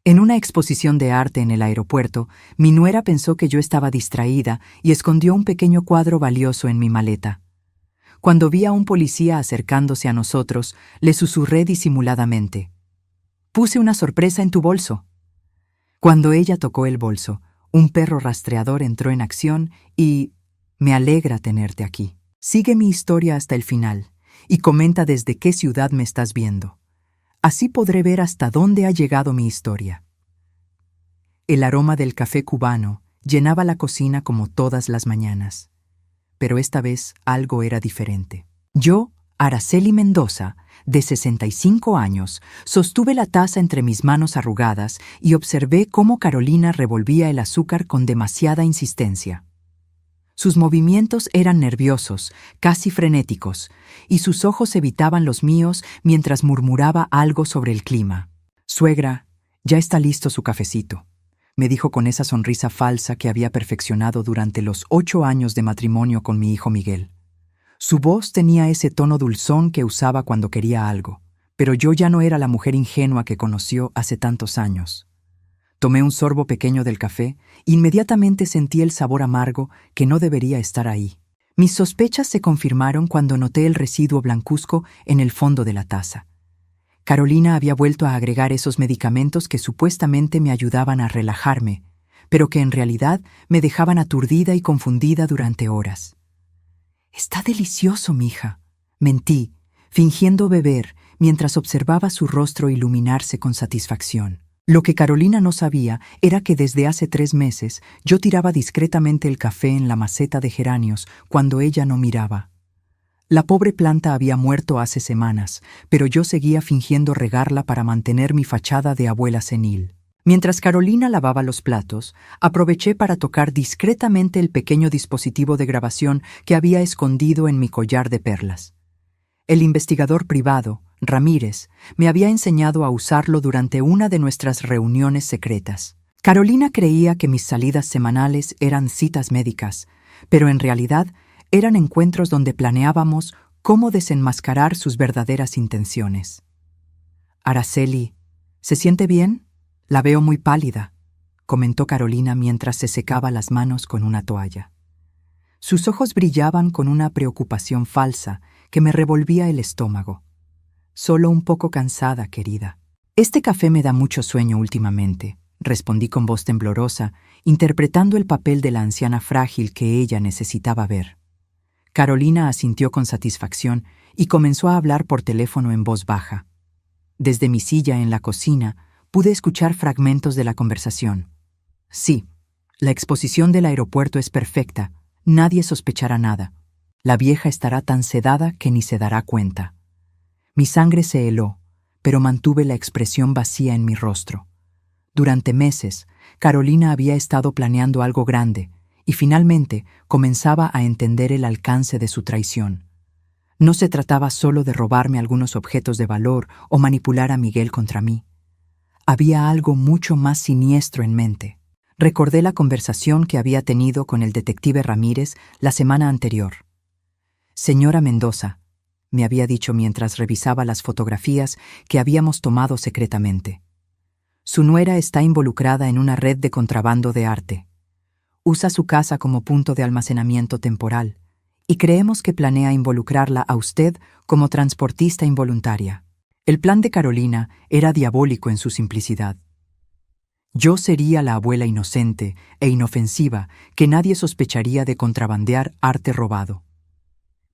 En una exposición de arte en el aeropuerto, mi nuera pensó que yo estaba distraída y escondió un pequeño cuadro valioso en mi maleta. Cuando vi a un policía acercándose a nosotros, le susurré disimuladamente: «Puse una sorpresa en tu bolso». Cuando ella tocó el bolso, un perro rastreador entró en acción y... «Me alegra tenerte aquí. Sigue mi historia hasta el final y comenta desde qué ciudad me estás viendo. Así podré ver hasta dónde ha llegado mi historia». El aroma del café cubano llenaba la cocina como todas las mañanas. Pero esta vez algo era diferente. Yo, Araceli Mendoza, de 65 años, sostuve la taza entre mis manos arrugadas y observé cómo Carolina revolvía el azúcar con demasiada insistencia. Sus movimientos eran nerviosos, casi frenéticos, y sus ojos evitaban los míos mientras murmuraba algo sobre el clima. «Suegra, ya está listo su cafecito», me dijo con esa sonrisa falsa que había perfeccionado durante los 8 años de matrimonio con mi hijo Miguel. Su voz tenía ese tono dulzón que usaba cuando quería algo, pero yo ya no era la mujer ingenua que conoció hace tantos años. Tomé un sorbo pequeño del café e inmediatamente sentí el sabor amargo que no debería estar ahí. Mis sospechas se confirmaron cuando noté el residuo blancuzco en el fondo de la taza. Carolina había vuelto a agregar esos medicamentos que supuestamente me ayudaban a relajarme, pero que en realidad me dejaban aturdida y confundida durante horas. «Está delicioso, mija», mentí, fingiendo beber mientras observaba su rostro iluminarse con satisfacción. Lo que Carolina no sabía era que desde hace 3 meses yo tiraba discretamente el café en la maceta de geranios cuando ella no miraba. La pobre planta había muerto hace semanas, pero yo seguía fingiendo regarla para mantener mi fachada de abuela senil. Mientras Carolina lavaba los platos, aproveché para tocar discretamente el pequeño dispositivo de grabación que había escondido en mi collar de perlas. El investigador privado, Ramírez, me había enseñado a usarlo durante una de nuestras reuniones secretas. Carolina creía que mis salidas semanales eran citas médicas, pero en realidad eran encuentros donde planeábamos cómo desenmascarar sus verdaderas intenciones. «Araceli, ¿se siente bien? La veo muy pálida», comentó Carolina mientras se secaba las manos con una toalla. Sus ojos brillaban con una preocupación falsa que me revolvía el estómago. «Solo un poco cansada, querida». «Este café me da mucho sueño últimamente», respondí con voz temblorosa, interpretando el papel de la anciana frágil que ella necesitaba ver. Carolina asintió con satisfacción y comenzó a hablar por teléfono en voz baja. Desde mi silla en la cocina pude escuchar fragmentos de la conversación. «Sí, la exposición del aeropuerto es perfecta. Nadie sospechará nada. La vieja estará tan sedada que ni se dará cuenta». Mi sangre se heló, pero mantuve la expresión vacía en mi rostro. Durante meses, Carolina había estado planeando algo grande, y finalmente comenzaba a entender el alcance de su traición. No se trataba solo de robarme algunos objetos de valor o manipular a Miguel contra mí. Había algo mucho más siniestro en mente. Recordé la conversación que había tenido con el detective Ramírez la semana anterior. «Señora Mendoza», me había dicho mientras revisaba las fotografías que habíamos tomado secretamente. «Su nuera está involucrada en una red de contrabando de arte. Usa su casa como punto de almacenamiento temporal, y creemos que planea involucrarla a usted como transportista involuntaria». El plan de Carolina era diabólico en su simplicidad. Yo sería la abuela inocente e inofensiva que nadie sospecharía de contrabandear arte robado.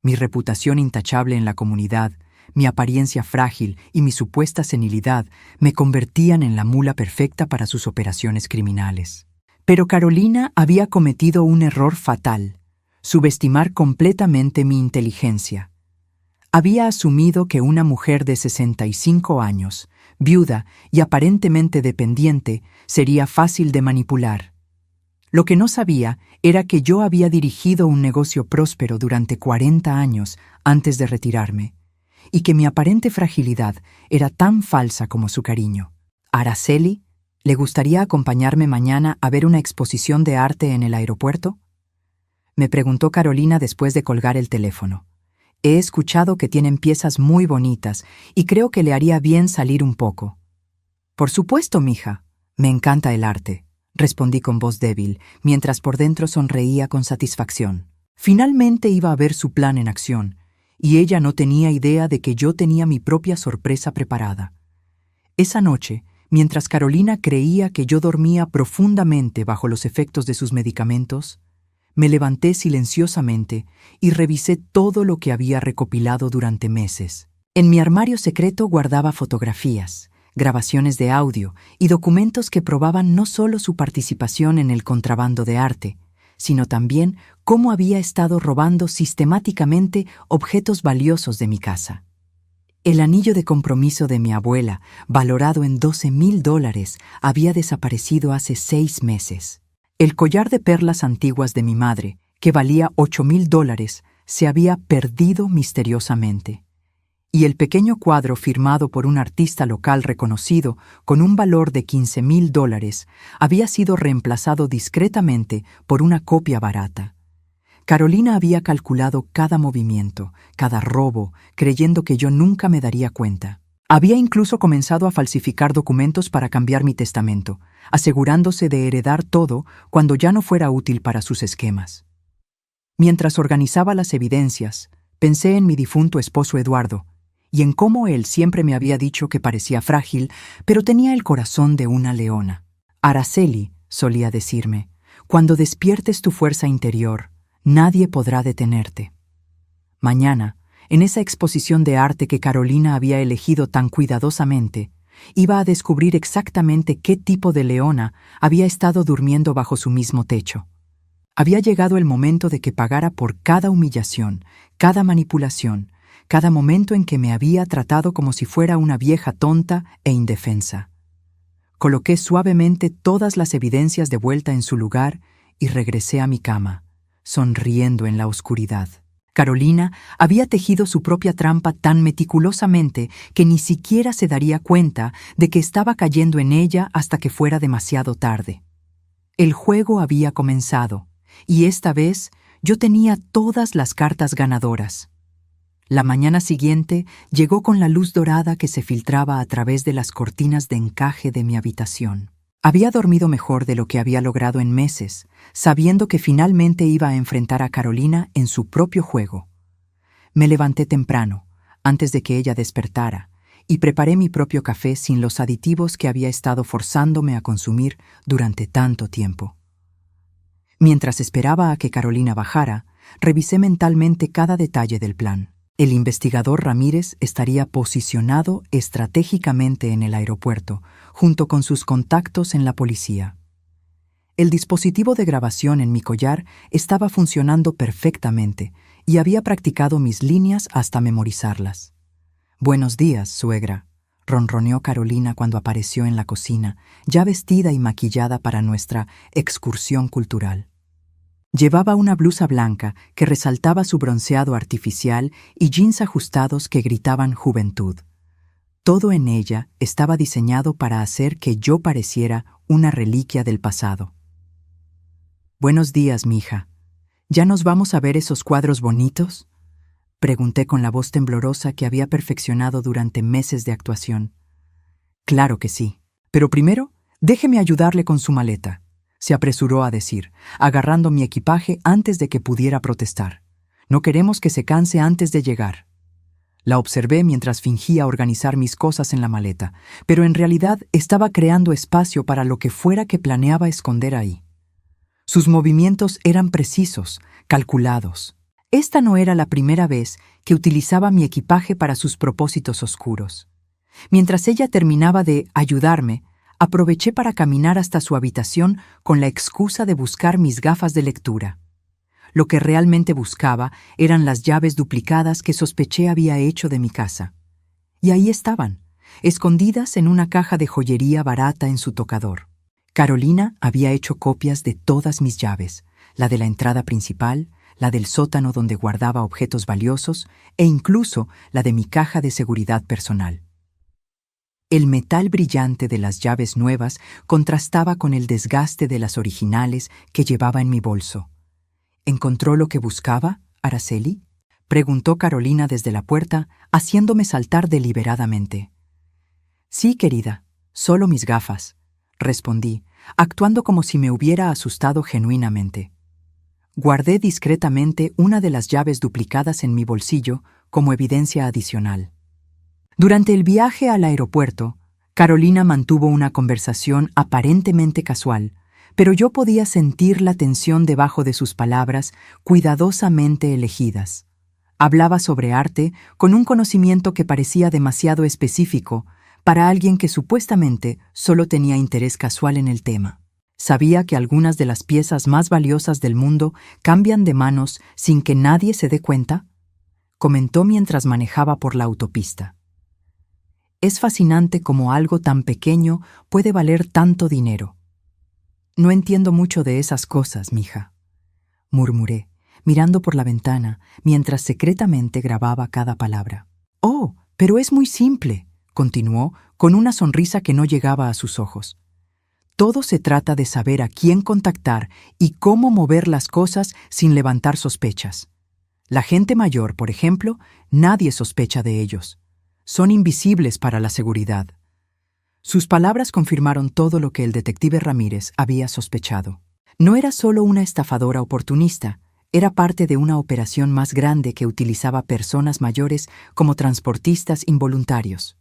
Mi reputación intachable en la comunidad, mi apariencia frágil y mi supuesta senilidad me convertían en la mula perfecta para sus operaciones criminales. Pero Carolina había cometido un error fatal: subestimar completamente mi inteligencia. Había asumido que una mujer de 65 años, viuda y aparentemente dependiente, sería fácil de manipular. Lo que no sabía era que yo había dirigido un negocio próspero durante 40 años antes de retirarme, y que mi aparente fragilidad era tan falsa como su cariño. «Araceli, ¿le gustaría acompañarme mañana a ver una exposición de arte en el aeropuerto?», me preguntó Carolina después de colgar el teléfono. «He escuchado que tienen piezas muy bonitas y creo que le haría bien salir un poco». «Por supuesto, mija», Me encanta el arte, respondí con voz débil, mientras por dentro sonreía con satisfacción. Finalmente iba a ver su plan en acción, y ella no tenía idea de que yo tenía mi propia sorpresa preparada. Esa noche, mientras Carolina creía que yo dormía profundamente bajo los efectos de sus medicamentos, me levanté silenciosamente y revisé todo lo que había recopilado durante meses. En mi armario secreto guardaba fotografías, grabaciones de audio y documentos que probaban no solo su participación en el contrabando de arte, sino también cómo había estado robando sistemáticamente objetos valiosos de mi casa. El anillo de compromiso de mi abuela, valorado en $12,000, había desaparecido hace 6 meses. El collar de perlas antiguas de mi madre, que valía $8,000, se había perdido misteriosamente. Y el pequeño cuadro firmado por un artista local reconocido con un valor de $15,000 había sido reemplazado discretamente por una copia barata. Carolina había calculado cada movimiento, cada robo, creyendo que yo nunca me daría cuenta. Había incluso comenzado a falsificar documentos para cambiar mi testamento, asegurándose de heredar todo cuando ya no fuera útil para sus esquemas. Mientras organizaba las evidencias, pensé en mi difunto esposo Eduardo, y en cómo él siempre me había dicho que parecía frágil, pero tenía el corazón de una leona. Araceli, solía decirme, cuando despiertes tu fuerza interior, nadie podrá detenerte. Mañana, en esa exposición de arte que Carolina había elegido tan cuidadosamente, iba a descubrir exactamente qué tipo de leona había estado durmiendo bajo su mismo techo. Había llegado el momento de que pagara por cada humillación, cada manipulación, cada momento en que me había tratado como si fuera una vieja tonta e indefensa. Coloqué suavemente todas las evidencias de vuelta en su lugar y regresé a mi cama, sonriendo en la oscuridad. Carolina había tejido su propia trampa tan meticulosamente que ni siquiera se daría cuenta de que estaba cayendo en ella hasta que fuera demasiado tarde. El juego había comenzado, y esta vez yo tenía todas las cartas ganadoras. La mañana siguiente llegó con la luz dorada que se filtraba a través de las cortinas de encaje de mi habitación. Había dormido mejor de lo que había logrado en meses, sabiendo que finalmente iba a enfrentar a Carolina en su propio juego. Me levanté temprano, antes de que ella despertara, y preparé mi propio café sin los aditivos que había estado forzándome a consumir durante tanto tiempo. Mientras esperaba a que Carolina bajara, revisé mentalmente cada detalle del plan. El investigador Ramírez estaría posicionado estratégicamente en el aeropuerto, junto con sus contactos en la policía. El dispositivo de grabación en mi collar estaba funcionando perfectamente y había practicado mis líneas hasta memorizarlas. «Buenos días, suegra», ronroneó Carolina cuando apareció en la cocina, ya vestida y maquillada para nuestra excursión cultural. Llevaba una blusa blanca que resaltaba su bronceado artificial y jeans ajustados que gritaban juventud. Todo en ella estaba diseñado para hacer que yo pareciera una reliquia del pasado. «Buenos días, mija. ¿Ya nos vamos a ver esos cuadros bonitos?», pregunté con la voz temblorosa que había perfeccionado durante meses de actuación. «Claro que sí. Pero primero, déjeme ayudarle con su maleta», se apresuró a decir, agarrando mi equipaje antes de que pudiera protestar. «No queremos que se canse antes de llegar». La observé mientras fingía organizar mis cosas en la maleta, pero en realidad estaba creando espacio para lo que fuera que planeaba esconder ahí. Sus movimientos eran precisos, calculados. Esta no era la primera vez que utilizaba mi equipaje para sus propósitos oscuros. Mientras ella terminaba de ayudarme, aproveché para caminar hasta su habitación con la excusa de buscar mis gafas de lectura. Lo que realmente buscaba eran las llaves duplicadas que sospeché había hecho de mi casa. Y ahí estaban, escondidas en una caja de joyería barata en su tocador. Carolina había hecho copias de todas mis llaves, la de la entrada principal, la del sótano donde guardaba objetos valiosos e incluso la de mi caja de seguridad personal. El metal brillante de las llaves nuevas contrastaba con el desgaste de las originales que llevaba en mi bolso. «¿Encontró lo que buscaba, Araceli?», preguntó Carolina desde la puerta, haciéndome saltar deliberadamente. «Sí, querida, solo mis gafas», respondí, actuando como si me hubiera asustado genuinamente. Guardé discretamente una de las llaves duplicadas en mi bolsillo como evidencia adicional. Durante el viaje al aeropuerto, Carolina mantuvo una conversación aparentemente casual, pero yo podía sentir la tensión debajo de sus palabras cuidadosamente elegidas. Hablaba sobre arte con un conocimiento que parecía demasiado específico para alguien que supuestamente solo tenía interés casual en el tema. Sabía que algunas de las piezas más valiosas del mundo cambian de manos sin que nadie se dé cuenta, comentó mientras manejaba por la autopista. Es fascinante cómo algo tan pequeño puede valer tanto dinero. No entiendo mucho de esas cosas, mija, murmuré, mirando por la ventana mientras secretamente grababa cada palabra. Oh, pero es muy simple, continuó, con una sonrisa que no llegaba a sus ojos. Todo se trata de saber a quién contactar y cómo mover las cosas sin levantar sospechas. La gente mayor, por ejemplo, nadie sospecha de ellos. Son invisibles para la seguridad. Sus palabras confirmaron todo lo que el detective Ramírez había sospechado. No era solo una estafadora oportunista, era parte de una operación más grande que utilizaba personas mayores como transportistas involuntarios.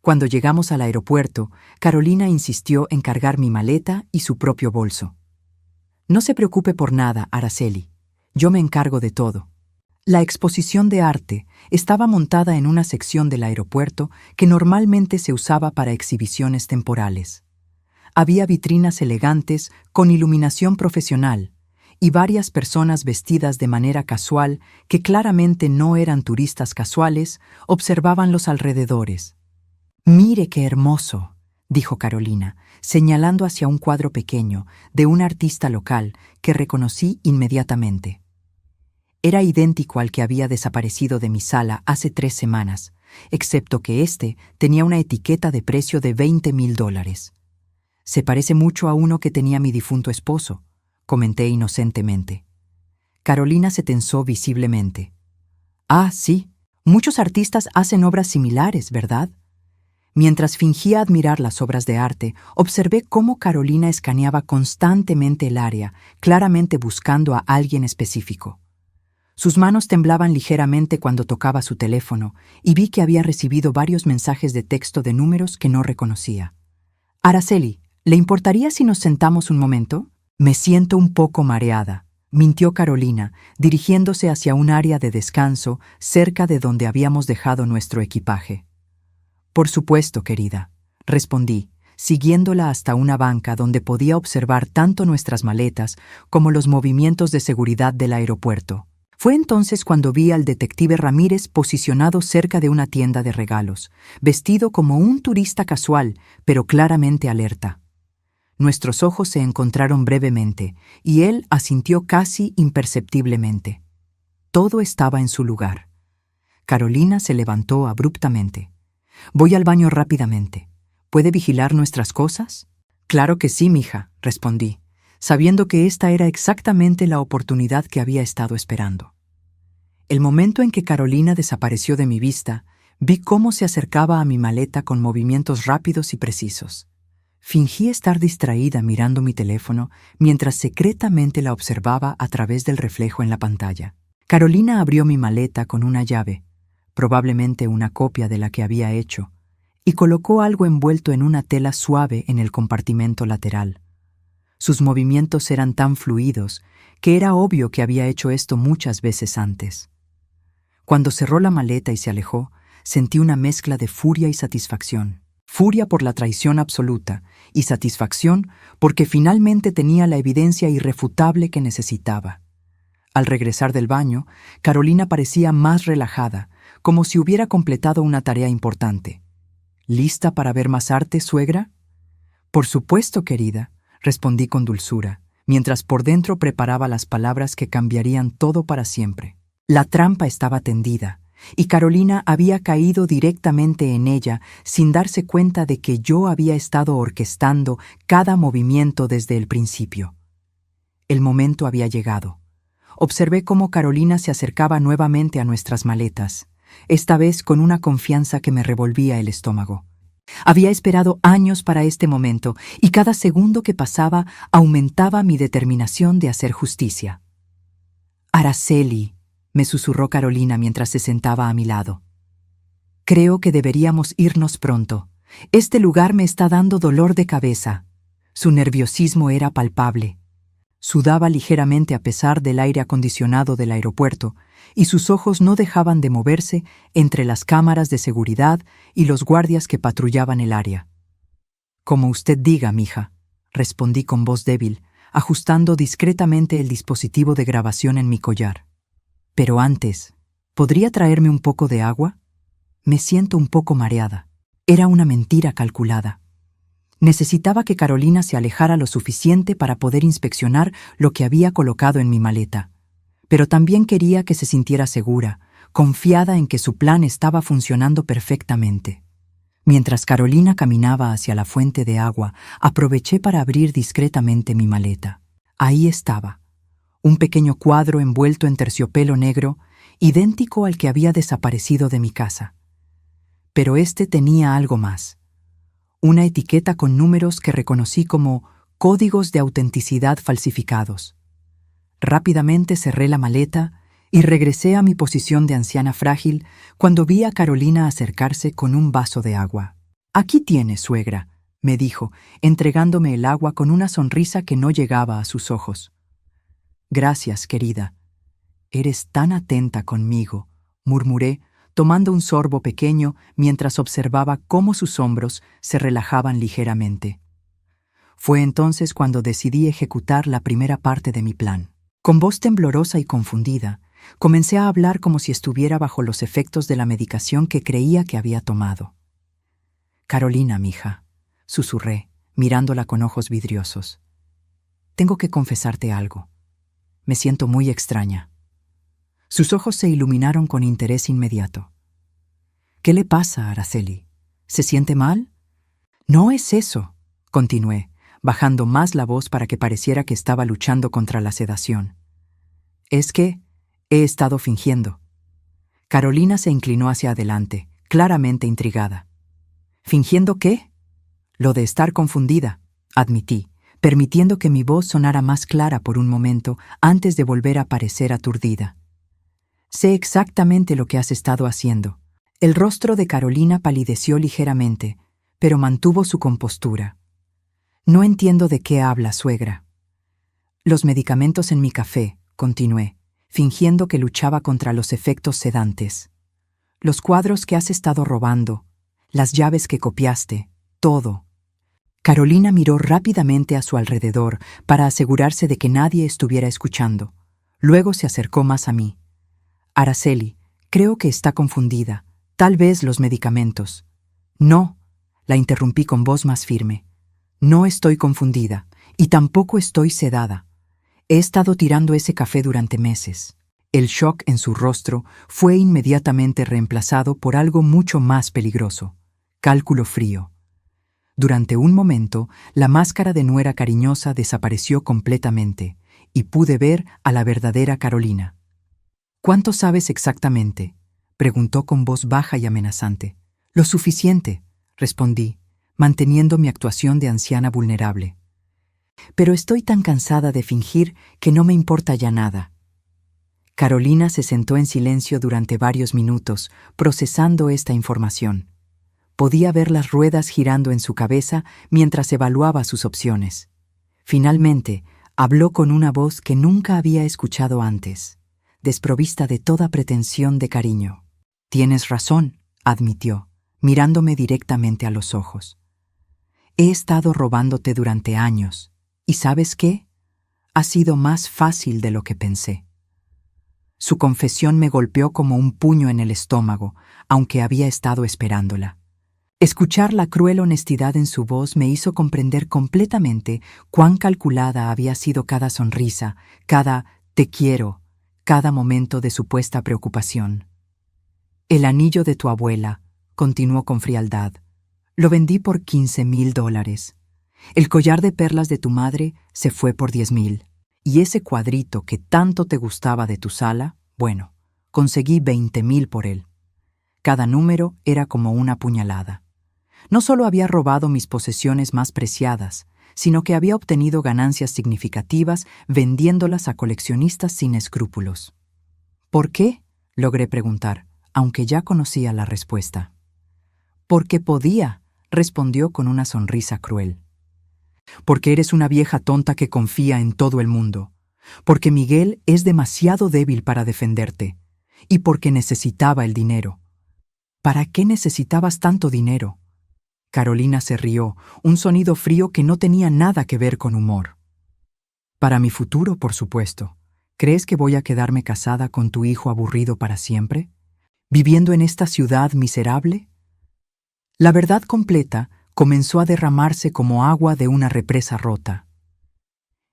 Cuando llegamos al aeropuerto, Carolina insistió en cargar mi maleta y su propio bolso. No se preocupe por nada, Araceli. Yo me encargo de todo. La exposición de arte estaba montada en una sección del aeropuerto que normalmente se usaba para exhibiciones temporales. Había vitrinas elegantes con iluminación profesional y varias personas vestidas de manera casual que claramente no eran turistas casuales observaban los alrededores. «Mire qué hermoso», dijo Carolina, señalando hacia un cuadro pequeño de un artista local que reconocí inmediatamente. Era idéntico al que había desaparecido de mi sala hace 3 semanas, excepto que este tenía una etiqueta de precio de $20,000. «Se parece mucho a uno que tenía mi difunto esposo», comenté inocentemente. Carolina se tensó visiblemente. «Ah, sí, muchos artistas hacen obras similares, ¿verdad?» Mientras fingía admirar las obras de arte, observé cómo Carolina escaneaba constantemente el área, claramente buscando a alguien específico. Sus manos temblaban ligeramente cuando tocaba su teléfono y vi que había recibido varios mensajes de texto de números que no reconocía. «Araceli, ¿le importaría si nos sentamos un momento?» «Me siento un poco mareada», mintió Carolina, dirigiéndose hacia un área de descanso cerca de donde habíamos dejado nuestro equipaje. «Por supuesto, querida», respondí, siguiéndola hasta una banca donde podía observar tanto nuestras maletas como los movimientos de seguridad del aeropuerto. Fue entonces cuando vi al detective Ramírez posicionado cerca de una tienda de regalos, vestido como un turista casual, pero claramente alerta. Nuestros ojos se encontraron brevemente, y él asintió casi imperceptiblemente. Todo estaba en su lugar. Carolina se levantó abruptamente. «Voy al baño rápidamente. ¿Puede vigilar nuestras cosas?» «Claro que sí, mija», respondí, sabiendo que esta era exactamente la oportunidad que había estado esperando. El momento en que Carolina desapareció de mi vista, vi cómo se acercaba a mi maleta con movimientos rápidos y precisos. Fingí estar distraída mirando mi teléfono mientras secretamente la observaba a través del reflejo en la pantalla. Carolina abrió mi maleta con una llave, probablemente una copia de la que había hecho, y colocó algo envuelto en una tela suave en el compartimento lateral. Sus movimientos eran tan fluidos que era obvio que había hecho esto muchas veces antes. Cuando cerró la maleta y se alejó, sentí una mezcla de furia y satisfacción. Furia por la traición absoluta y satisfacción porque finalmente tenía la evidencia irrefutable que necesitaba. Al regresar del baño, Carolina parecía más relajada, como si hubiera completado una tarea importante. «¿Lista para ver más arte, suegra?» «Por supuesto, querida», respondí con dulzura, mientras por dentro preparaba las palabras que cambiarían todo para siempre. La trampa estaba tendida, y Carolina había caído directamente en ella sin darse cuenta de que yo había estado orquestando cada movimiento desde el principio. El momento había llegado. Observé cómo Carolina se acercaba nuevamente a nuestras maletas, esta vez con una confianza que me revolvía el estómago. Había esperado años para este momento y cada segundo que pasaba aumentaba mi determinación de hacer justicia. Araceli, me susurró Carolina mientras se sentaba a mi lado. Creo que deberíamos irnos pronto. Este lugar me está dando dolor de cabeza. Su nerviosismo era palpable. Sudaba ligeramente a pesar del aire acondicionado del aeropuerto, y sus ojos no dejaban de moverse entre las cámaras de seguridad y los guardias que patrullaban el área. Como usted diga, mija, respondí con voz débil, ajustando discretamente el dispositivo de grabación en mi collar. Pero antes, ¿podría traerme un poco de agua? Me siento un poco mareada. Era una mentira calculada. Necesitaba que Carolina se alejara lo suficiente para poder inspeccionar lo que había colocado en mi maleta. Pero también quería que se sintiera segura, confiada en que su plan estaba funcionando perfectamente. Mientras Carolina caminaba hacia la fuente de agua, aproveché para abrir discretamente mi maleta. Ahí estaba, un pequeño cuadro envuelto en terciopelo negro, idéntico al que había desaparecido de mi casa. Pero este tenía algo más. Una etiqueta con números que reconocí como códigos de autenticidad falsificados. Rápidamente cerré la maleta y regresé a mi posición de anciana frágil cuando vi a Carolina acercarse con un vaso de agua. «Aquí tienes, suegra», me dijo, entregándome el agua con una sonrisa que no llegaba a sus ojos. «Gracias, querida. Eres tan atenta conmigo», murmuré, tomando un sorbo pequeño mientras observaba cómo sus hombros se relajaban ligeramente. Fue entonces cuando decidí ejecutar la primera parte de mi plan. Con voz temblorosa y confundida, comencé a hablar como si estuviera bajo los efectos de la medicación que creía que había tomado. «Carolina, mija», susurré, mirándola con ojos vidriosos. «Tengo que confesarte algo. Me siento muy extraña». Sus ojos se iluminaron con interés inmediato. «¿Qué le pasa, Araceli? ¿Se siente mal?» «No es eso», continué, bajando más la voz para que pareciera que estaba luchando contra la sedación. «Es que he estado fingiendo». Carolina se inclinó hacia adelante, claramente intrigada. «¿Fingiendo qué?» «Lo de estar confundida», admití, permitiendo que mi voz sonara más clara por un momento antes de volver a parecer aturdida. «Sé exactamente lo que has estado haciendo». El rostro de Carolina palideció ligeramente, pero mantuvo su compostura. «No entiendo de qué habla, suegra». «Los medicamentos en mi café», continué, fingiendo que luchaba contra los efectos sedantes. «Los cuadros que has estado robando, las llaves que copiaste, todo». Carolina miró rápidamente a su alrededor para asegurarse de que nadie estuviera escuchando. Luego se acercó más a mí. «Araceli, creo que está confundida. Tal vez los medicamentos». «No», la interrumpí con voz más firme. «No estoy confundida, y tampoco estoy sedada. He estado tirando ese café durante meses». El shock en su rostro fue inmediatamente reemplazado por algo mucho más peligroso: cálculo frío. Durante un momento, la máscara de nuera cariñosa desapareció completamente, y pude ver a la verdadera Carolina. «¿Cuánto sabes exactamente?», preguntó con voz baja y amenazante. «Lo suficiente», respondí, manteniendo mi actuación de anciana vulnerable. «Pero estoy tan cansada de fingir que no me importa ya nada». Carolina se sentó en silencio durante varios minutos, procesando esta información. Podía ver las ruedas girando en su cabeza mientras evaluaba sus opciones. Finalmente, habló con una voz que nunca había escuchado antes, desprovista de toda pretensión de cariño. «Tienes razón», admitió, mirándome directamente a los ojos. «He estado robándote durante años, y ¿sabes qué? Ha sido más fácil de lo que pensé». Su confesión me golpeó como un puño en el estómago, aunque había estado esperándola. Escuchar la cruel honestidad en su voz me hizo comprender completamente cuán calculada había sido cada sonrisa, cada «te quiero», cada momento de supuesta preocupación. «El anillo de tu abuela», continuó con frialdad, «lo vendí por $15,000. El collar de perlas de tu madre se fue por $10,000. Y ese cuadrito que tanto te gustaba de tu sala, bueno, conseguí $20,000 por él». Cada número era como una puñalada. No solo había robado mis posesiones más preciadas, sino que había obtenido ganancias significativas vendiéndolas a coleccionistas sin escrúpulos. ¿Por qué?, logré preguntar, aunque ya conocía la respuesta. Porque podía, respondió con una sonrisa cruel. Porque eres una vieja tonta que confía en todo el mundo. Porque Miguel es demasiado débil para defenderte. Y porque necesitaba el dinero. ¿Para qué necesitabas tanto dinero? Carolina se rió, un sonido frío que no tenía nada que ver con humor. Para mi futuro, por supuesto. ¿Crees que voy a quedarme casada con tu hijo aburrido para siempre? ¿Viviendo en esta ciudad miserable? La verdad completa comenzó a derramarse como agua de una represa rota.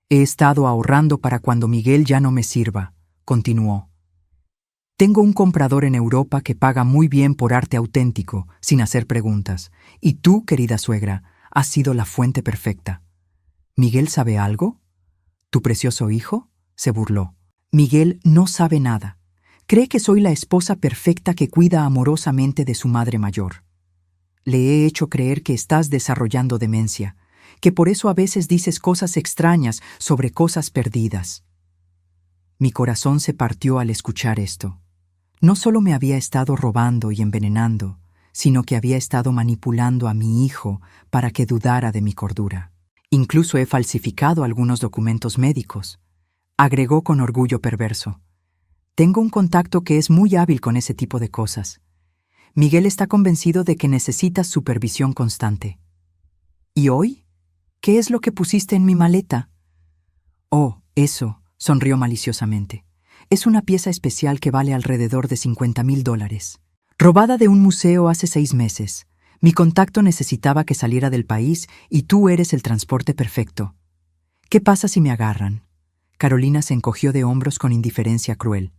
He estado ahorrando para cuando Miguel ya no me sirva, continuó. Tengo un comprador en Europa que paga muy bien por arte auténtico, sin hacer preguntas. Y tú, querida suegra, has sido la fuente perfecta. ¿Miguel sabe algo? ¿Tu precioso hijo? Se burló. Miguel no sabe nada. Cree que soy la esposa perfecta que cuida amorosamente de su madre mayor. Le he hecho creer que estás desarrollando demencia, que por eso a veces dices cosas extrañas sobre cosas perdidas. Mi corazón se partió al escuchar esto. No solo me había estado robando y envenenando, sino que había estado manipulando a mi hijo para que dudara de mi cordura. Incluso he falsificado algunos documentos médicos, agregó con orgullo perverso. Tengo un contacto que es muy hábil con ese tipo de cosas. Miguel está convencido de que necesitas supervisión constante. ¿Y hoy? ¿Qué es lo que pusiste en mi maleta? Oh, eso, sonrió maliciosamente. Es una pieza especial que vale alrededor de $50,000. Robada de un museo hace 6 meses. Mi contacto necesitaba que saliera del país y tú eres el transporte perfecto. ¿Qué pasa si me agarran? Carolina se encogió de hombros con indiferencia cruel.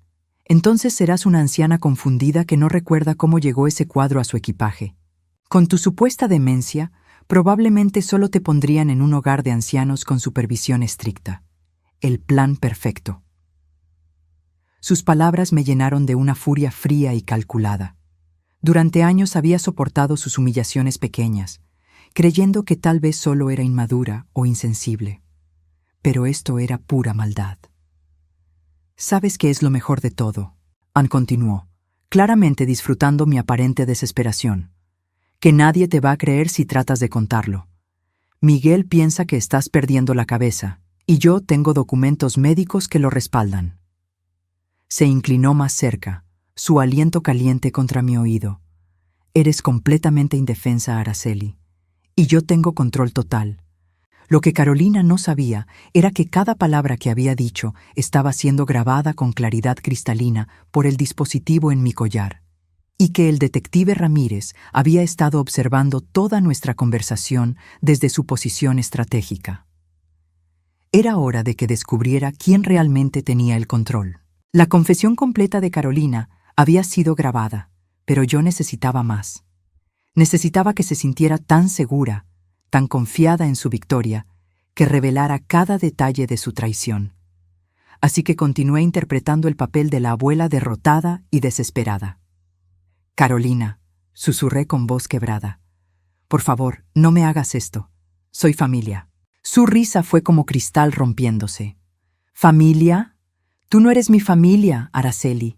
Entonces serás una anciana confundida que no recuerda cómo llegó ese cuadro a su equipaje. Con tu supuesta demencia, probablemente solo te pondrían en un hogar de ancianos con supervisión estricta. El plan perfecto. Sus palabras me llenaron de una furia fría y calculada. Durante años había soportado sus humillaciones pequeñas, creyendo que tal vez solo era inmadura o insensible. Pero esto era pura maldad. ¿Sabes qué es lo mejor de todo?, Ann continuó, claramente disfrutando mi aparente desesperación. Que nadie te va a creer si tratas de contarlo. Miguel piensa que estás perdiendo la cabeza, y yo tengo documentos médicos que lo respaldan. Se inclinó más cerca, su aliento caliente contra mi oído. Eres completamente indefensa, Araceli, y yo tengo control total. Lo que Carolina no sabía era que cada palabra que había dicho estaba siendo grabada con claridad cristalina por el dispositivo en mi collar, y que el detective Ramírez había estado observando toda nuestra conversación desde su posición estratégica. Era hora de que descubriera quién realmente tenía el control. La confesión completa de Carolina había sido grabada, pero yo necesitaba más. Necesitaba que se sintiera tan segura, tan confiada en su victoria, que revelara cada detalle de su traición. Así que continué interpretando el papel de la abuela derrotada y desesperada. Carolina, susurré con voz quebrada. Por favor, no me hagas esto. Soy familia. Su risa fue como cristal rompiéndose. ¿Familia? Tú no eres mi familia, Araceli.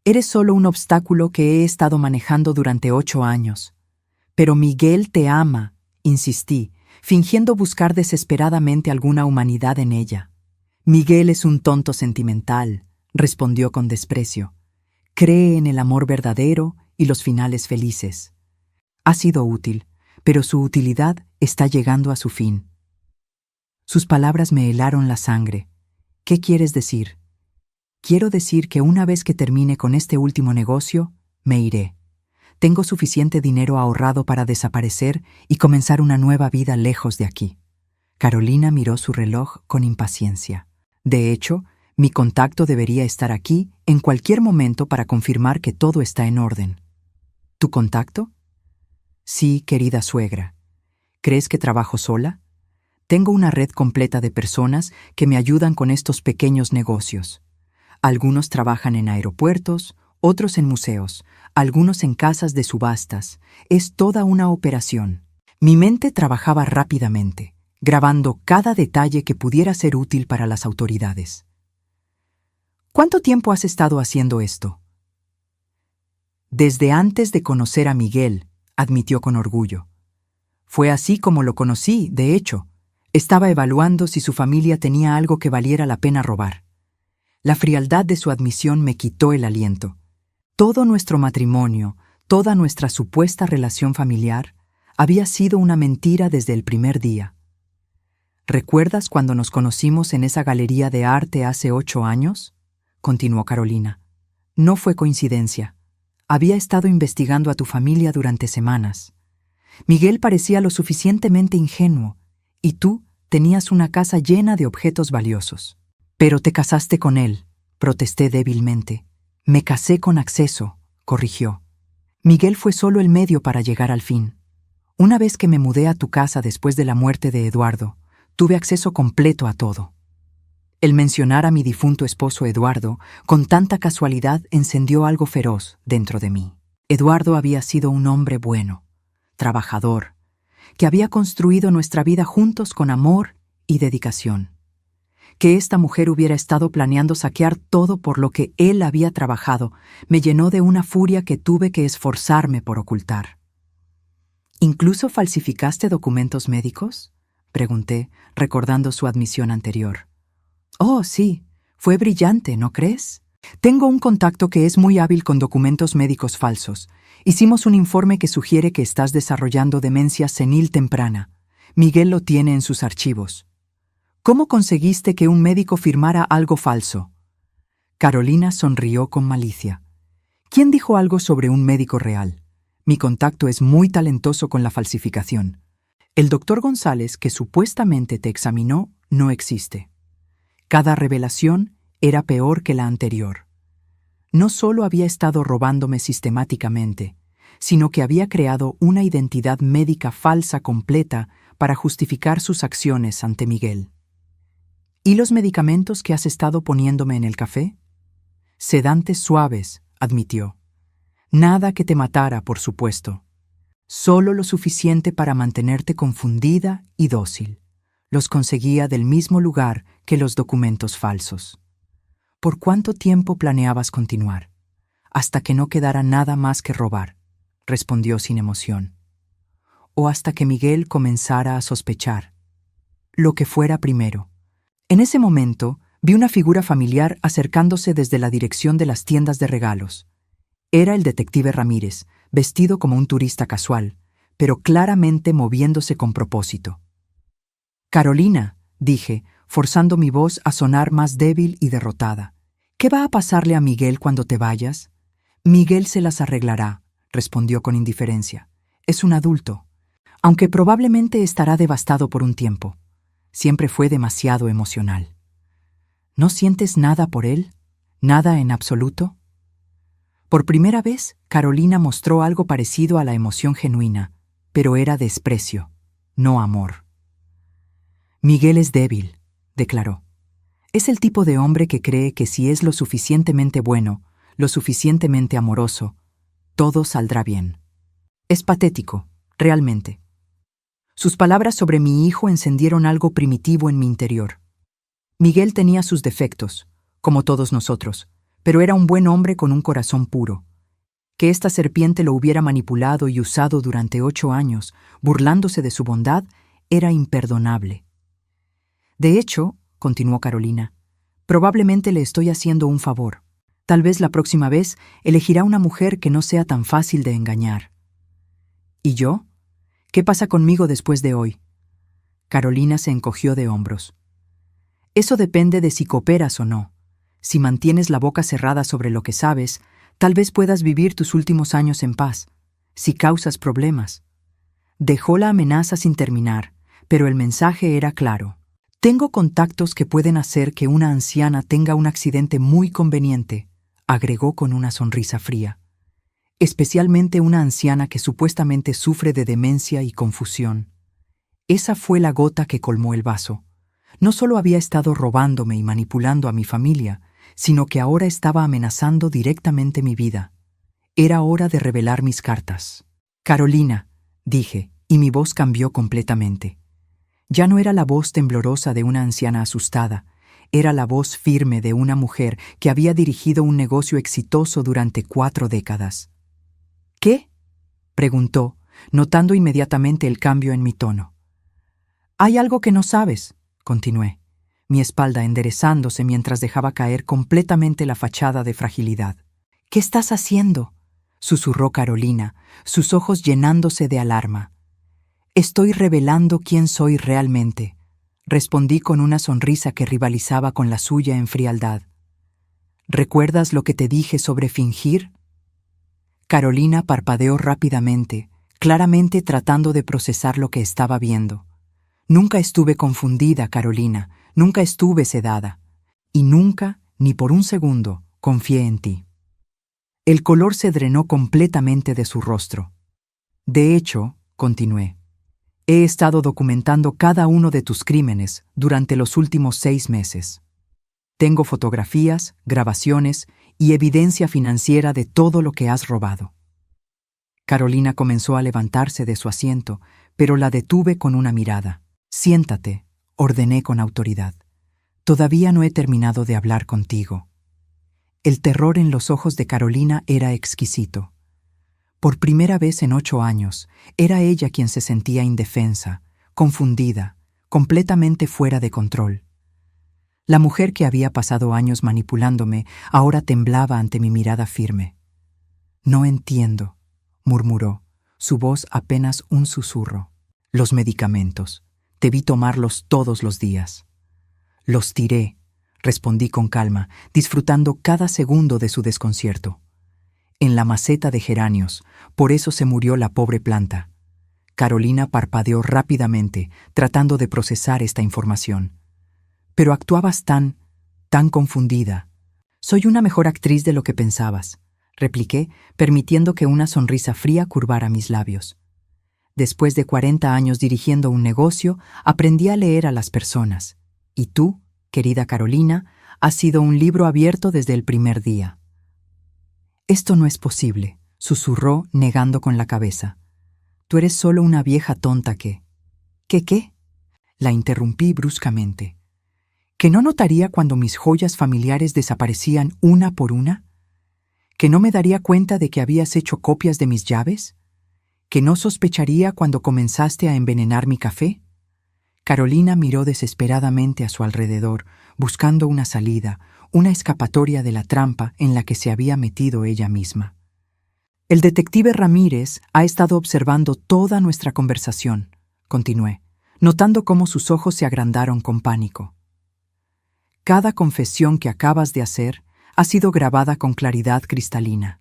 Eres solo un obstáculo que he estado manejando durante 8 años. Pero Miguel te ama, insistí, fingiendo buscar desesperadamente alguna humanidad en ella. Miguel es un tonto sentimental, respondió con desprecio. Cree en el amor verdadero y los finales felices. Ha sido útil, pero su utilidad está llegando a su fin. Sus palabras me helaron la sangre. ¿Qué quieres decir? Quiero decir que una vez que termine con este último negocio, me iré. Tengo suficiente dinero ahorrado para desaparecer y comenzar una nueva vida lejos de aquí. Carolina miró su reloj con impaciencia. De hecho, mi contacto debería estar aquí en cualquier momento para confirmar que todo está en orden. ¿Tu contacto? Sí, querida suegra. ¿Crees que trabajo sola? Tengo una red completa de personas que me ayudan con estos pequeños negocios. Algunos trabajan en aeropuertos, otros en museos, algunos en casas de subastas. Es toda una operación. Mi mente trabajaba rápidamente, grabando cada detalle que pudiera ser útil para las autoridades. ¿Cuánto tiempo has estado haciendo esto? Desde antes de conocer a Miguel, admitió con orgullo. Fue así como lo conocí, de hecho. Estaba evaluando si su familia tenía algo que valiera la pena robar. La frialdad de su admisión me quitó el aliento. Todo nuestro matrimonio, toda nuestra supuesta relación familiar, había sido una mentira desde el primer día. ¿Recuerdas cuando nos conocimos en esa galería de arte hace 8 años? Continuó Carolina. No fue coincidencia. Había estado investigando a tu familia durante semanas. Miguel parecía lo suficientemente ingenuo, y tú tenías una casa llena de objetos valiosos. Pero te casaste con él, protesté débilmente. Me casé con acceso, corrigió. Miguel fue solo el medio para llegar al fin. Una vez que me mudé a tu casa después de la muerte de Eduardo, tuve acceso completo a todo. El mencionar a mi difunto esposo Eduardo, con tanta casualidad, encendió algo feroz dentro de mí. Eduardo había sido un hombre bueno, trabajador, que había construido nuestra vida juntos con amor y dedicación. Que esta mujer hubiera estado planeando saquear todo por lo que él había trabajado me llenó de una furia que tuve que esforzarme por ocultar. ¿Incluso falsificaste documentos médicos?, pregunté, recordando su admisión anterior. Oh, sí, fue brillante, ¿no crees? Tengo un contacto que es muy hábil con documentos médicos falsos. Hicimos un informe que sugiere que estás desarrollando demencia senil temprana. Miguel lo tiene en sus archivos. ¿Cómo conseguiste que un médico firmara algo falso? Carolina sonrió con malicia. ¿Quién dijo algo sobre un médico real? Mi contacto es muy talentoso con la falsificación. El doctor González, que supuestamente te examinó, no existe. Cada revelación era peor que la anterior. No solo había estado robándome sistemáticamente, sino que había creado una identidad médica falsa completa para justificar sus acciones ante Miguel. ¿Y los medicamentos que has estado poniéndome en el café? Sedantes suaves, admitió. Nada que te matara, por supuesto. Solo lo suficiente para mantenerte confundida y dócil. Los conseguía del mismo lugar que los documentos falsos. ¿Por cuánto tiempo planeabas continuar? Hasta que no quedara nada más que robar, respondió sin emoción. O hasta que Miguel comenzara a sospechar. Lo que fuera primero. En ese momento, vi una figura familiar acercándose desde la dirección de las tiendas de regalos. Era el detective Ramírez, vestido como un turista casual, pero claramente moviéndose con propósito. Carolina, dije, forzando mi voz a sonar más débil y derrotada. ¿Qué va a pasarle a Miguel cuando te vayas? Miguel se las arreglará, respondió con indiferencia. Es un adulto, aunque probablemente estará devastado por un tiempo. Siempre fue demasiado emocional. ¿No sientes nada por él? ¿Nada en absoluto? Por primera vez, Carolina mostró algo parecido a la emoción genuina, pero era desprecio, no amor. Miguel es débil, declaró. Es el tipo de hombre que cree que si es lo suficientemente bueno, lo suficientemente amoroso, todo saldrá bien. Es patético, realmente. Sus palabras sobre mi hijo encendieron algo primitivo en mi interior. Miguel tenía sus defectos, como todos nosotros, pero era un buen hombre con un corazón puro. Que esta serpiente lo hubiera manipulado y usado durante 8 años, burlándose de su bondad, era imperdonable. De hecho, continuó Carolina, probablemente le estoy haciendo un favor. Tal vez la próxima vez elegirá una mujer que no sea tan fácil de engañar. ¿Y yo? ¿Qué pasa conmigo después de hoy? Carolina se encogió de hombros. Eso depende de si cooperas o no. Si mantienes la boca cerrada sobre lo que sabes, tal vez puedas vivir tus últimos años en paz. Si causas problemas. Dejó la amenaza sin terminar, pero el mensaje era claro. Tengo contactos que pueden hacer que una anciana tenga un accidente muy conveniente, agregó con una sonrisa fría. Especialmente una anciana que supuestamente sufre de demencia y confusión. Esa fue la gota que colmó el vaso. No solo había estado robándome y manipulando a mi familia, sino que ahora estaba amenazando directamente mi vida. Era hora de revelar mis cartas. Carolina, dije, y mi voz cambió completamente. Ya no era la voz temblorosa de una anciana asustada, era la voz firme de una mujer que había dirigido un negocio exitoso durante 4 décadas. ¿Qué?, preguntó, notando inmediatamente el cambio en mi tono. «Hay algo que no sabes», continué, mi espalda enderezándose mientras dejaba caer completamente la fachada de fragilidad. «¿Qué estás haciendo?», susurró Carolina, sus ojos llenándose de alarma. «Estoy revelando quién soy realmente», respondí con una sonrisa que rivalizaba con la suya en frialdad. «¿Recuerdas lo que te dije sobre fingir?». Carolina parpadeó rápidamente, claramente tratando de procesar lo que estaba viendo. «Nunca estuve confundida, Carolina, nunca estuve sedada. Y nunca, ni por un segundo, confié en ti». El color se drenó completamente de su rostro. «De hecho», continué, «he estado documentando cada uno de tus crímenes durante los últimos 6 meses. Tengo fotografías, grabaciones y evidencia financiera de todo lo que has robado». Carolina comenzó a levantarse de su asiento, pero la detuve con una mirada. «Siéntate», ordené con autoridad. «Todavía no he terminado de hablar contigo». El terror en los ojos de Carolina era exquisito. Por primera vez en 8 años, era ella quien se sentía indefensa, confundida, completamente fuera de control. La mujer que había pasado años manipulándome ahora temblaba ante mi mirada firme. «No entiendo», murmuró, su voz apenas un susurro. «Los medicamentos. Debí tomarlos todos los días». «Los tiré», respondí con calma, disfrutando cada segundo de su desconcierto. «En la maceta de geranios, por eso se murió la pobre planta». Carolina parpadeó rápidamente, tratando de procesar esta información. «Pero actuabas tan confundida». «Soy una mejor actriz de lo que pensabas», repliqué, permitiendo que una sonrisa fría curvara mis labios. «Después de 40 años dirigiendo un negocio, aprendí a leer a las personas. Y tú, querida Carolina, has sido un libro abierto desde el primer día». «Esto no es posible», susurró, negando con la cabeza. «Tú eres solo una vieja tonta que...» ¿Qué? La interrumpí bruscamente. ¿Que no notaría cuando mis joyas familiares desaparecían una por una? ¿Que no me daría cuenta de que habías hecho copias de mis llaves? ¿Que no sospecharía cuando comenzaste a envenenar mi café? Carolina miró desesperadamente a su alrededor, buscando una salida, una escapatoria de la trampa en la que se había metido ella misma. «El detective Ramírez ha estado observando toda nuestra conversación», continué, notando cómo sus ojos se agrandaron con pánico. «Cada confesión que acabas de hacer ha sido grabada con claridad cristalina».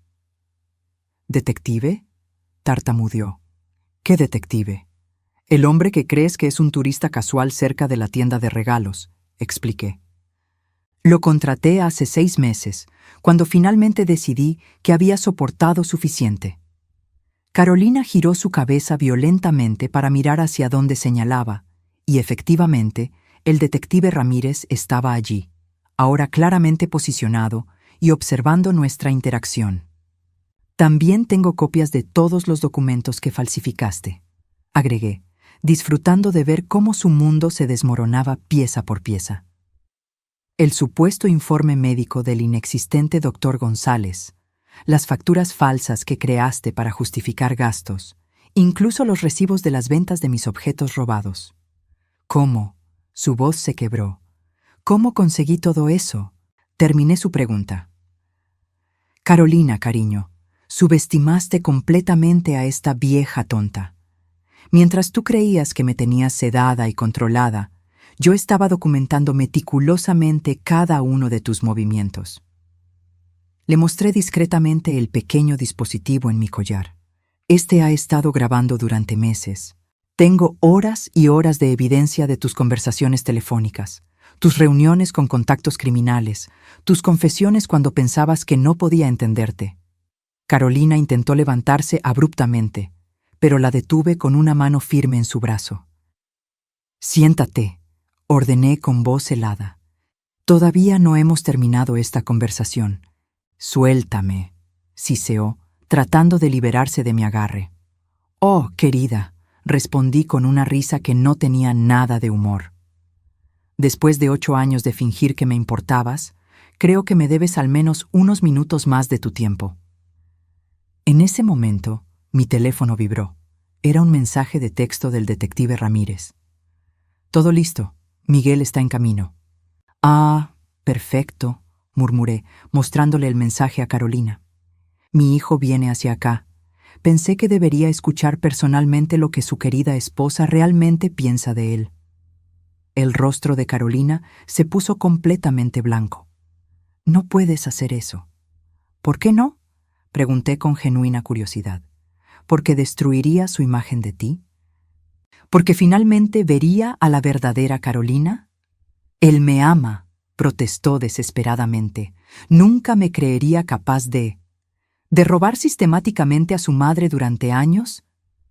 «¿Detective?», tartamudeó. «¿Qué detective?». «El hombre que crees que es un turista casual cerca de la tienda de regalos», expliqué. «Lo contraté hace 6 meses, cuando finalmente decidí que había soportado suficiente». Carolina giró su cabeza violentamente para mirar hacia donde señalaba, y efectivamente, el detective Ramírez estaba allí, ahora claramente posicionado y observando nuestra interacción. «También tengo copias de todos los documentos que falsificaste», agregué, disfrutando de ver cómo su mundo se desmoronaba pieza por pieza. El supuesto informe médico del inexistente Dr. González, las facturas falsas que creaste para justificar gastos, incluso los recibos de las ventas de mis objetos robados. ¿Cómo? Su voz se quebró. ¿Cómo conseguí todo eso? Terminé su pregunta. «Carolina, cariño, subestimaste completamente a esta vieja tonta. Mientras tú creías que me tenías sedada y controlada, yo estaba documentando meticulosamente cada uno de tus movimientos». Le mostré discretamente el pequeño dispositivo en mi collar. «Este ha estado grabando durante meses. Tengo horas y horas de evidencia de tus conversaciones telefónicas, tus reuniones con contactos criminales, tus confesiones cuando pensabas que no podía entenderte». Carolina intentó levantarse abruptamente, pero la detuve con una mano firme en su brazo. «Siéntate», ordené con voz helada. Todavía no hemos terminado esta conversación. Suéltame, siseó, tratando de liberarse de mi agarre. Oh, querida, respondí con una risa que no tenía nada de humor. Después de 8 años de fingir que me importabas, creo que me debes al menos unos minutos más de tu tiempo. En ese momento, mi teléfono vibró. Era un mensaje de texto del detective Ramírez. Todo listo. Miguel está en camino. Ah, perfecto, murmuré, mostrándole el mensaje a Carolina. Mi hijo viene hacia acá. Pensé que debería escuchar personalmente lo que su querida esposa realmente piensa de él. El rostro de Carolina se puso completamente blanco. No puedes hacer eso. ¿Por qué no? Pregunté con genuina curiosidad. ¿Porque destruiría su imagen de ti? ¿Porque finalmente vería a la verdadera Carolina? Él me ama, protestó desesperadamente. Nunca me creería capaz de robar sistemáticamente a su madre durante años.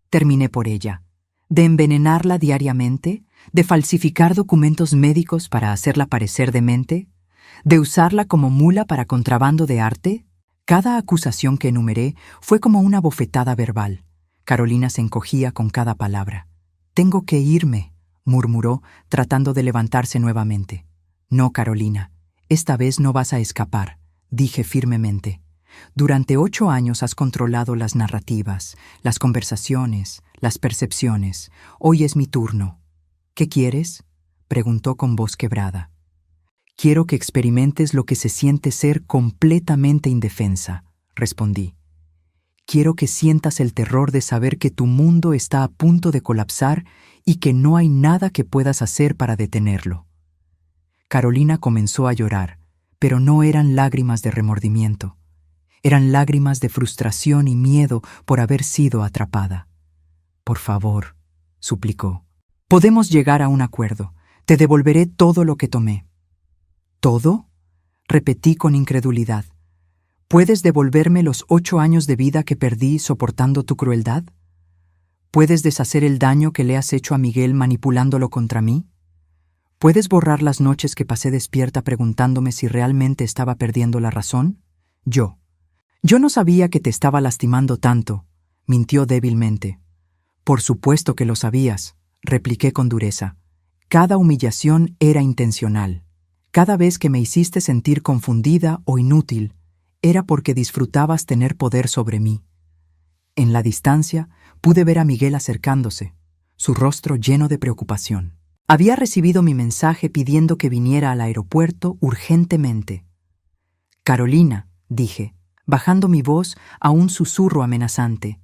Terminé por ella. De envenenarla diariamente, de falsificar documentos médicos para hacerla parecer demente, de usarla como mula para contrabando de arte. Cada acusación que enumeré fue como una bofetada verbal. Carolina se encogía con cada palabra. «Tengo que irme», murmuró, tratando de levantarse nuevamente. «No, Carolina, esta vez no vas a escapar», dije firmemente. «Durante 8 años has controlado las narrativas, las conversaciones, las percepciones. Hoy es mi turno». «¿Qué quieres?», preguntó con voz quebrada. «Quiero que experimentes lo que se siente ser completamente indefensa», respondí. «Quiero que sientas el terror de saber que tu mundo está a punto de colapsar y que no hay nada que puedas hacer para detenerlo». Carolina comenzó a llorar, pero no eran lágrimas de remordimiento. Eran lágrimas de frustración y miedo por haber sido atrapada. «Por favor», suplicó, «podemos llegar a un acuerdo. Te devolveré todo lo que tomé». «¿Todo?», repetí con incredulidad. «¿Puedes devolverme los 8 años de vida que perdí soportando tu crueldad? ¿Puedes deshacer el daño que le has hecho a Miguel manipulándolo contra mí? ¿Puedes borrar las noches que pasé despierta preguntándome si realmente estaba perdiendo la razón? Yo no sabía que te estaba lastimando tanto», mintió débilmente. «Por supuesto que lo sabías», repliqué con dureza. «Cada humillación era intencional. Cada vez que me hiciste sentir confundida o inútil, era porque disfrutabas tener poder sobre mí». En la distancia, pude ver a Miguel acercándose, su rostro lleno de preocupación. Había recibido mi mensaje pidiendo que viniera al aeropuerto urgentemente. «Carolina», dije, bajando mi voz a un susurro amenazante,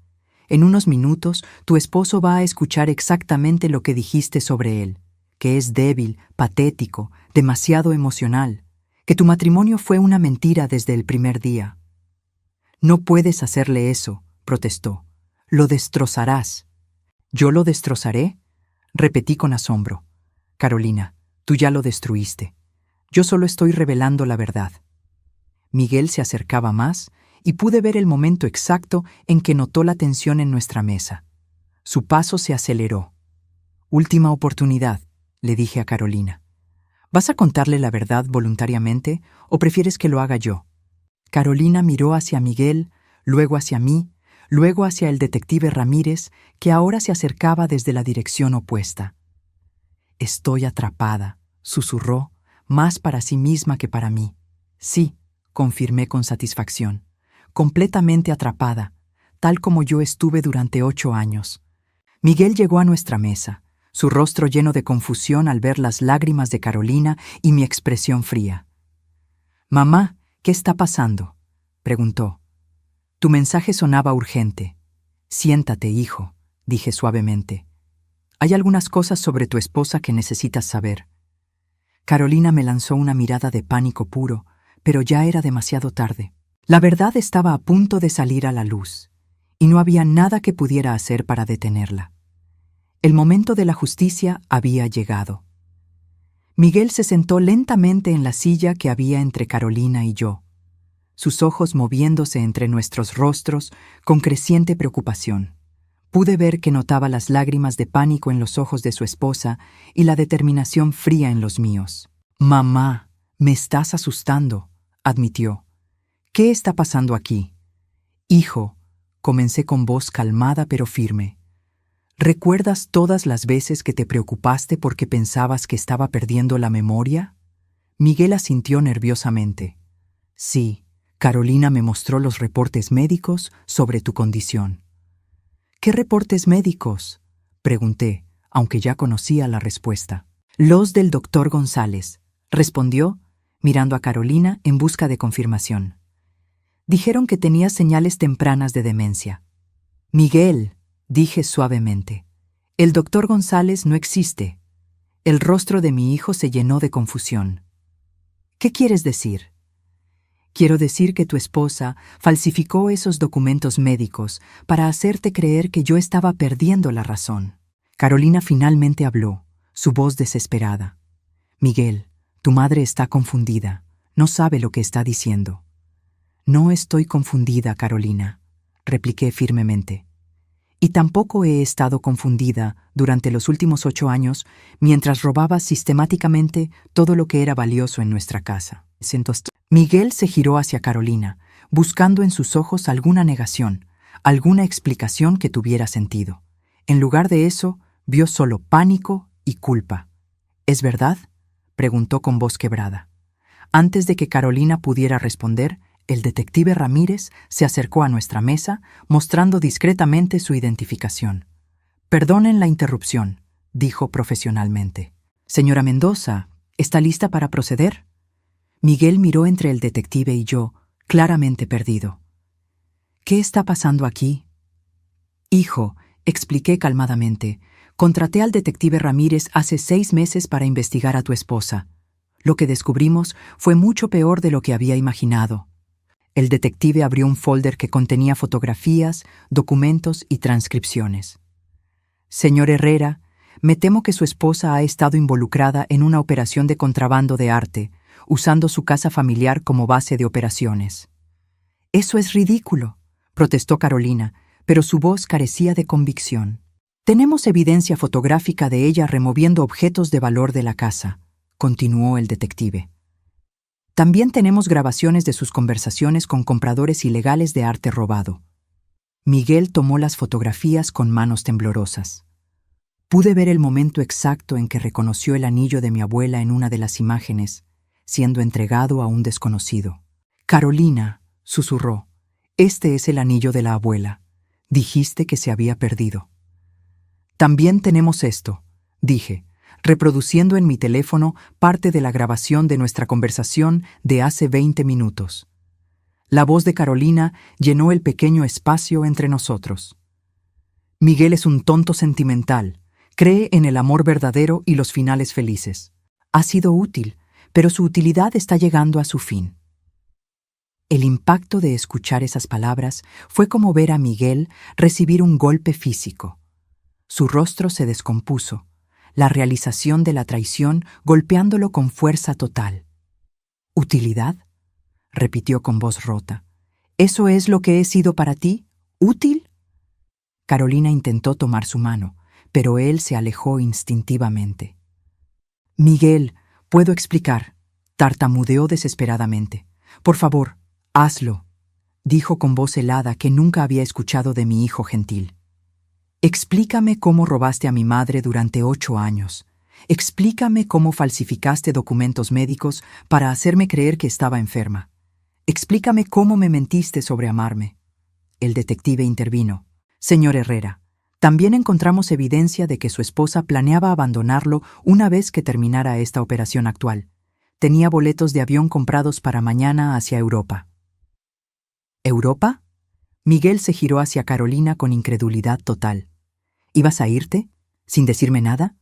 «en unos minutos tu esposo va a escuchar exactamente lo que dijiste sobre él, que es débil, patético, demasiado emocional, que tu matrimonio fue una mentira desde el primer día». «No puedes hacerle eso», protestó. «Lo destrozarás». «¿Yo lo destrozaré?», repetí con asombro. «Carolina, tú ya lo destruiste. Yo solo estoy revelando la verdad». Miguel se acercaba más y pude ver el momento exacto en que notó la tensión en nuestra mesa. Su paso se aceleró. «Última oportunidad», le dije a Carolina. «¿Vas a contarle la verdad voluntariamente o prefieres que lo haga yo?». Carolina miró hacia Miguel, luego hacia mí, luego hacia el detective Ramírez, que ahora se acercaba desde la dirección opuesta. «Estoy atrapada», susurró, más para sí misma que para mí. «Sí», confirmé con satisfacción, «completamente atrapada, tal como yo estuve durante 8 años». Miguel llegó a nuestra mesa, su rostro lleno de confusión al ver las lágrimas de Carolina y mi expresión fría. «Mamá, ¿qué está pasando?», preguntó. «Tu mensaje sonaba urgente». «Siéntate, hijo», dije suavemente. «Hay algunas cosas sobre tu esposa que necesitas saber». Carolina me lanzó una mirada de pánico puro, pero ya era demasiado tarde. La verdad estaba a punto de salir a la luz, y no había nada que pudiera hacer para detenerla. El momento de la justicia había llegado. Miguel se sentó lentamente en la silla que había entre Carolina y yo, sus ojos moviéndose entre nuestros rostros con creciente preocupación. Pude ver que notaba las lágrimas de pánico en los ojos de su esposa y la determinación fría en los míos. «Mamá», Me estás asustando, admitió. ¿Qué está pasando aquí? Hijo, comencé con voz calmada pero firme. ¿Recuerdas todas las veces que te preocupaste porque pensabas que estaba perdiendo la memoria? Miguel asintió nerviosamente. Sí, Carolina me mostró los reportes médicos sobre tu condición. ¿Qué reportes médicos?, pregunté, aunque ya conocía la respuesta. Los del doctor González, respondió, mirando a Carolina en busca de confirmación. Dijeron que tenías señales tempranas de demencia. Miguel, dije suavemente, el doctor González no existe. El rostro de mi hijo se llenó de confusión. ¿Qué quieres decir? Quiero decir que tu esposa falsificó esos documentos médicos para hacerte creer que yo estaba perdiendo la razón. Carolina finalmente habló, su voz desesperada. Miguel, tu madre está confundida, no sabe lo que está diciendo. No estoy confundida, Carolina, repliqué firmemente. Y tampoco he estado confundida durante los últimos 8 años mientras robabas sistemáticamente todo lo que era valioso en nuestra casa. Miguel se giró hacia Carolina, buscando en sus ojos alguna negación, alguna explicación que tuviera sentido. En lugar de eso, vio solo pánico y culpa. ¿Es verdad?, preguntó con voz quebrada. Antes de que Carolina pudiera responder, el detective Ramírez se acercó a nuestra mesa, mostrando discretamente su identificación. «Perdonen la interrupción», dijo profesionalmente. «Señora Mendoza, ¿está lista para proceder?» Miguel miró entre el detective y yo, claramente perdido. «¿Qué está pasando aquí?» «Hijo», expliqué calmadamente, «contraté al detective Ramírez hace 6 meses para investigar a tu esposa. Lo que descubrimos fue mucho peor de lo que había imaginado». El detective abrió un folder que contenía fotografías, documentos y transcripciones. «Señor Herrera, me temo que su esposa ha estado involucrada en una operación de contrabando de arte, usando su casa familiar como base de operaciones». «Eso es ridículo», protestó Carolina, pero su voz carecía de convicción. «Tenemos evidencia fotográfica de ella removiendo objetos de valor de la casa», continuó el detective. «También tenemos grabaciones de sus conversaciones con compradores ilegales de arte robado». Miguel tomó las fotografías con manos temblorosas. Pude ver el momento exacto en que reconoció el anillo de mi abuela en una de las imágenes, siendo entregado a un desconocido. «Carolina», susurró, «este es el anillo de la abuela. Dijiste que se había perdido». «También tenemos esto», dije, reproduciendo en mi teléfono parte de la grabación de nuestra conversación de hace 20 minutos. La voz de Carolina llenó el pequeño espacio entre nosotros. «Miguel es un tonto sentimental. Cree en el amor verdadero y los finales felices. Ha sido útil, pero su utilidad está llegando a su fin». El impacto de escuchar esas palabras fue como ver a Miguel recibir un golpe físico. Su rostro se descompuso, la realización de la traición golpeándolo con fuerza total. «¿Utilidad?», repitió con voz rota. «¿Eso es lo que he sido para ti? ¿Útil?». Carolina intentó tomar su mano, pero él se alejó instintivamente. «Miguel, puedo explicar», tartamudeó desesperadamente. «Por favor, hazlo», dijo con voz helada que nunca había escuchado de mi hijo gentil. «Explícame cómo robaste a mi madre durante 8 años. Explícame cómo falsificaste documentos médicos para hacerme creer que estaba enferma. Explícame cómo me mentiste sobre amarme». El detective intervino. «Señor Herrera, también encontramos evidencia de que su esposa planeaba abandonarlo una vez que terminara esta operación actual. Tenía boletos de avión comprados para mañana hacia Europa». «¿Europa?». Miguel se giró hacia Carolina con incredulidad total. «¿Ibas a irte? ¿Sin decirme nada?».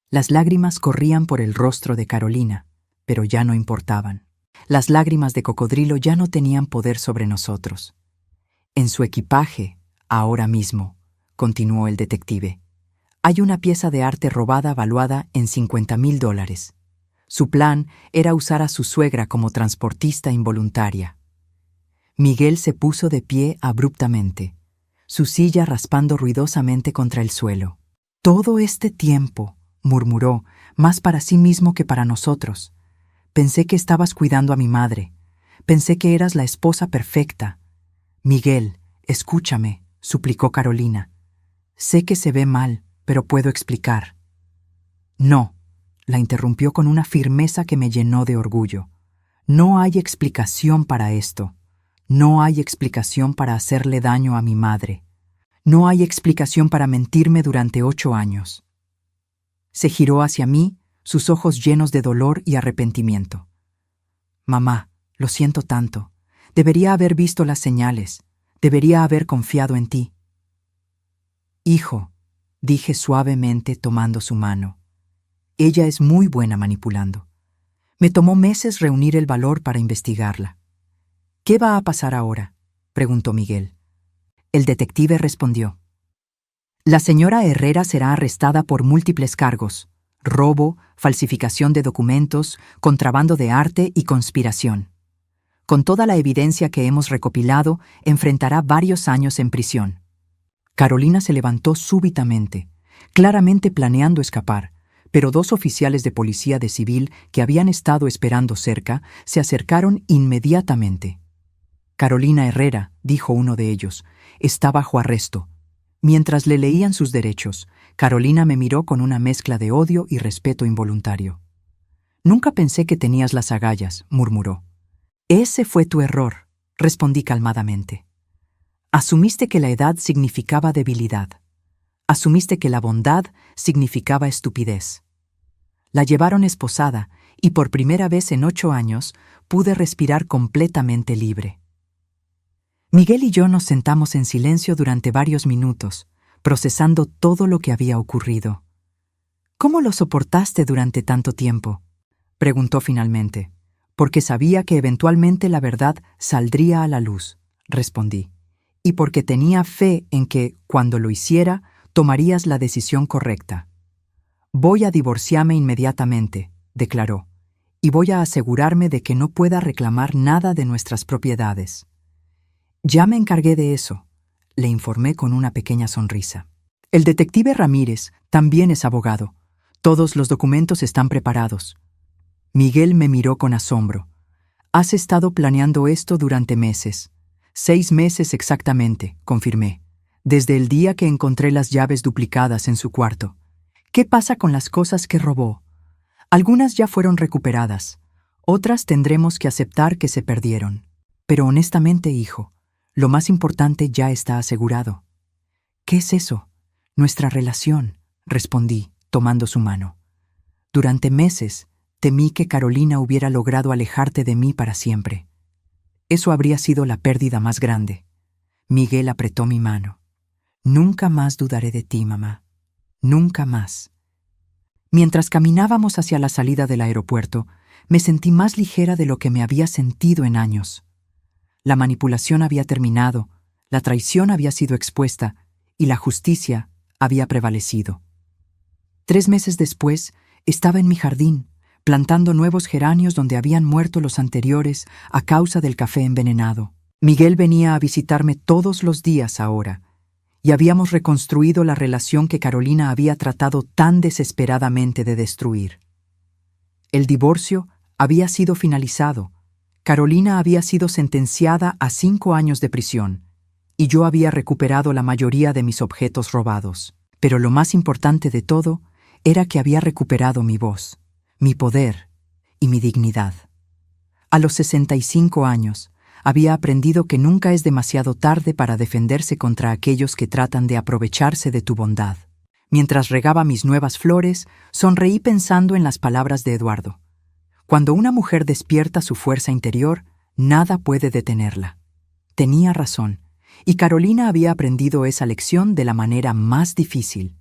Las lágrimas corrían por el rostro de Carolina, pero ya no importaban. Las lágrimas de cocodrilo ya no tenían poder sobre nosotros. «En su equipaje, ahora mismo», continuó el detective, «hay una pieza de arte robada valuada en $50,000. Su plan era usar a su suegra como transportista involuntaria». Miguel se puso de pie abruptamente, su silla raspando ruidosamente contra el suelo. «Todo este tiempo», murmuró, más para sí mismo que para nosotros, Pensé que estabas cuidando a mi madre. Pensé que eras la esposa perfecta. Miguel, escúchame, suplicó Carolina. Sé que se ve mal, pero puedo explicar. No, la interrumpió con una firmeza que me llenó de orgullo. No hay explicación para esto. No hay explicación para hacerle daño a mi madre. No hay explicación para mentirme durante 8 años. Se giró hacia mí, sus ojos llenos de dolor y arrepentimiento. Mamá, lo siento tanto. Debería haber visto las señales. Debería haber confiado en ti. Hijo, dije suavemente tomando su mano. Ella es muy buena manipulando. Me tomó meses reunir el valor para investigarla. ¿Qué va a pasar ahora?, preguntó Miguel. El detective respondió. La señora Herrera será arrestada por múltiples cargos: robo, falsificación de documentos, contrabando de arte y conspiración. Con toda la evidencia que hemos recopilado, enfrentará varios años en prisión. Carolina se levantó súbitamente, claramente planeando escapar, pero 2 oficiales de policía de civil que habían estado esperando cerca se acercaron inmediatamente. Carolina Herrera, dijo uno de ellos, está bajo arresto. Mientras le leían sus derechos, Carolina me miró con una mezcla de odio y respeto involuntario. Nunca pensé que tenías las agallas, murmuró. Ese fue tu error, respondí calmadamente. Asumiste que la edad significaba debilidad. Asumiste que la bondad significaba estupidez. La llevaron esposada y por primera vez en 8 años pude respirar completamente libre. Miguel y yo nos sentamos en silencio durante varios minutos, procesando todo lo que había ocurrido. ¿Cómo lo soportaste durante tanto tiempo?, preguntó finalmente. Porque sabía que eventualmente la verdad saldría a la luz, respondí, y porque tenía fe en que, cuando lo hiciera, tomarías la decisión correcta. Voy a divorciarme inmediatamente, declaró, y voy a asegurarme de que no pueda reclamar nada de nuestras propiedades. Ya me encargué de eso, le informé con una pequeña sonrisa. El detective Ramírez también es abogado. Todos los documentos están preparados. Miguel me miró con asombro. Has estado planeando esto durante meses. 6 meses exactamente, confirmé, desde el día que encontré las llaves duplicadas en su cuarto. ¿Qué pasa con las cosas que robó? Algunas ya fueron recuperadas. Otras tendremos que aceptar que se perdieron. Pero honestamente, hijo, lo más importante ya está asegurado. ¿Qué es eso? Nuestra relación, respondí, tomando su mano. Durante meses, temí que Carolina hubiera logrado alejarte de mí para siempre. Eso habría sido la pérdida más grande. Miguel apretó mi mano. Nunca más dudaré de ti, mamá. Nunca más. Mientras caminábamos hacia la salida del aeropuerto, me sentí más ligera de lo que me había sentido en años. La manipulación había terminado, la traición había sido expuesta y la justicia había prevalecido. 3 meses después, estaba en mi jardín, plantando nuevos geranios donde habían muerto los anteriores a causa del café envenenado. Miguel venía a visitarme todos los días ahora, y habíamos reconstruido la relación que Carolina había tratado tan desesperadamente de destruir. El divorcio había sido finalizado. Carolina había sido sentenciada a 5 años de prisión, y yo había recuperado la mayoría de mis objetos robados. Pero lo más importante de todo era que había recuperado mi voz, mi poder y mi dignidad. A los 65 años, había aprendido que nunca es demasiado tarde para defenderse contra aquellos que tratan de aprovecharse de tu bondad. Mientras regaba mis nuevas flores, sonreí pensando en las palabras de Eduardo. Cuando una mujer despierta su fuerza interior, nada puede detenerla. Tenía razón, y Carolina había aprendido esa lección de la manera más difícil.